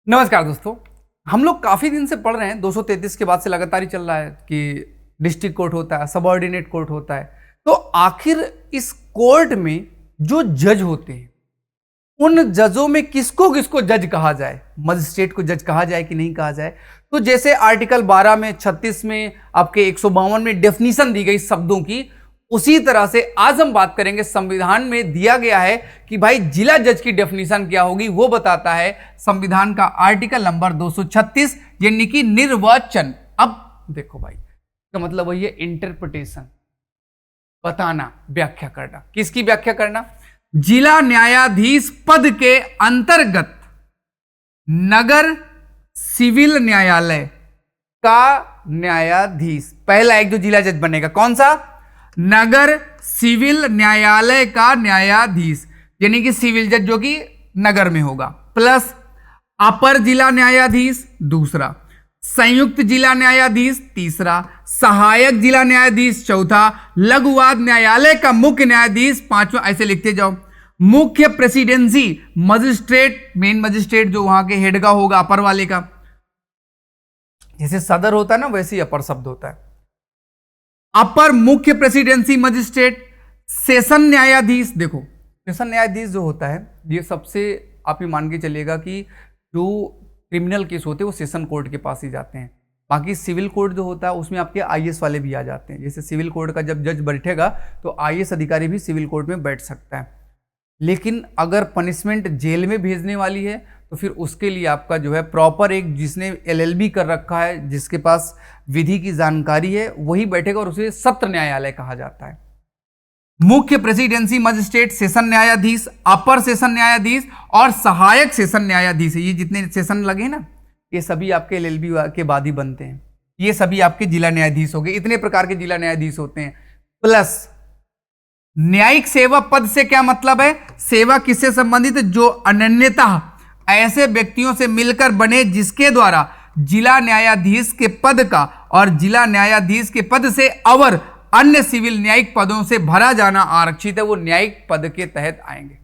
नमस्कार दोस्तों। हम लोग काफी दिन से पढ़ रहे हैं 233 के बाद से लगातार ही चल रहा है कि डिस्ट्रिक्ट कोर्ट होता है, सबऑर्डिनेट कोर्ट होता है। तो आखिर इस कोर्ट में जो जज होते हैं उन जजों में किसको किसको जज कहा जाए, मजिस्ट्रेट को जज कहा जाए कि नहीं कहा जाए। तो जैसे आर्टिकल 12 में 36 में आपके 152 में डेफिनीशन दी गई शब्दों की, उसी तरह से आज हम बात करेंगे। संविधान में दिया गया है कि भाई जिला जज की डेफिनीशन क्या होगी, वो बताता है संविधान का आर्टिकल नंबर 236, यानी कि निर्वाचन। अब देखो भाई, इसका मतलब वही है इंटरप्रिटेशन, बताना, व्याख्या करना। किसकी व्याख्या करना? जिला न्यायाधीश पद के अंतर्गत नगर सिविल न्यायालय का न्यायाधीश, पहला एक जो जिला जज बनेगा, कौन सा? नगर सिविल न्यायालय का न्यायाधीश, यानी कि सिविल जज जो कि नगर में होगा, प्लस अपर जिला न्यायाधीश दूसरा, संयुक्त जिला न्यायाधीश तीसरा, सहायक जिला न्यायाधीश चौथा, लघुवाद न्यायालय का मुख्य न्यायाधीश पांचवा। ऐसे लिखते जाओ। मुख्य प्रेसिडेंसी मजिस्ट्रेट, मेन मजिस्ट्रेट जो वहां के हेड का होगा, अपर वाले का, जैसे सदर होता है ना वैसे ही अपर शब्द होता है। अपर मुख्य प्रेसिडेंसी मजिस्ट्रेट, सेशन न्यायाधीश। देखो सेशन न्यायाधीश जो होता है ये सबसे, आप ये मान के चलिएगा कि जो क्रिमिनल केस होते हैं वो सेशन कोर्ट के पास ही जाते हैं। बाकी सिविल कोर्ट जो होता है उसमें आपके आईएएस वाले भी आ जाते हैं। जैसे सिविल कोर्ट का जब जज बैठेगा तो आईएएस अधिकारी भी सिविल कोर्ट में बैठ सकता है। लेकिन अगर पनिशमेंट जेल में भेजने वाली है तो फिर उसके लिए आपका जो है प्रॉपर एक जिसने एलएलबी कर रखा है, जिसके पास विधि की जानकारी है, वही बैठेगा और उसे सत्र न्यायालय कहा जाता है। मुख्य प्रेसिडेंसी मजिस्ट्रेट, सेशन न्यायाधीश, अपर सेशन न्यायाधीश और सहायक सेशन न्यायाधीश, ये जितने सेशन लगे ना ये सभी आपके एलएलबी के बाद ही बनते हैं। ये सभी आपके जिला न्यायाधीश हो गए। इतने प्रकार के जिला न्यायाधीश होते हैं। प्लस न्यायिक सेवा पद से क्या मतलब है? सेवा किससे संबंधित? जो अनन्यतः ऐसे व्यक्तियों से मिलकर बने जिसके द्वारा जिला न्यायाधीश के पद का और जिला न्यायाधीश के पद से अवर अन्य सिविल न्यायिक पदों से भरा जाना आरक्षित है, वो न्यायिक पद के तहत आएंगे।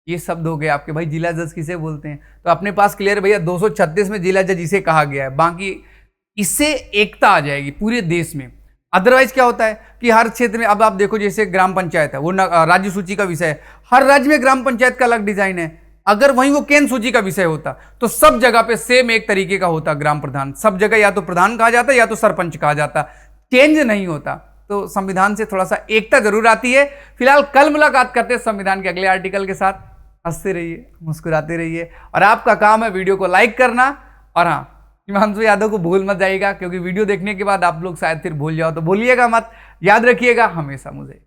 ये शब्द हो गए आपके। भाई जिला जज किसे बोलते हैं? तो अपने पास क्लियर भैया 236 में जिला जज इसे कहा गया है। बाकी इससे एकता आ जाएगी पूरे देश में। अदरवाइज क्या होता है कि हर क्षेत्र में, अब आप देखो जैसे ग्राम पंचायत है, वो राज्य सूची का विषय है, हर राज्य में ग्राम पंचायत का अलग डिजाइन है। अगर वहीं वो केंद्र सूची का विषय होता तो सब जगह पे सेम एक तरीके का होता ग्राम प्रधान। सब जगह या तो प्रधान कहा जाता या तो सरपंच कहा जाता, चेंज नहीं होता। तो संविधान से थोड़ा सा एकता जरूर आती है। फिलहाल कल मुलाकात करते हैं संविधान के अगले आर्टिकल के साथ। हंसते रहिए, मुस्कुराते रहिए, और आपका काम है वीडियो को लाइक करना। और हाँ, हिमांशु यादव को भूल मत जाइएगा, क्योंकि वीडियो देखने के बाद आप लोग शायद फिर भूल जाओ, तो भूलिएगा मत, याद रखिएगा हमेशा मुझे।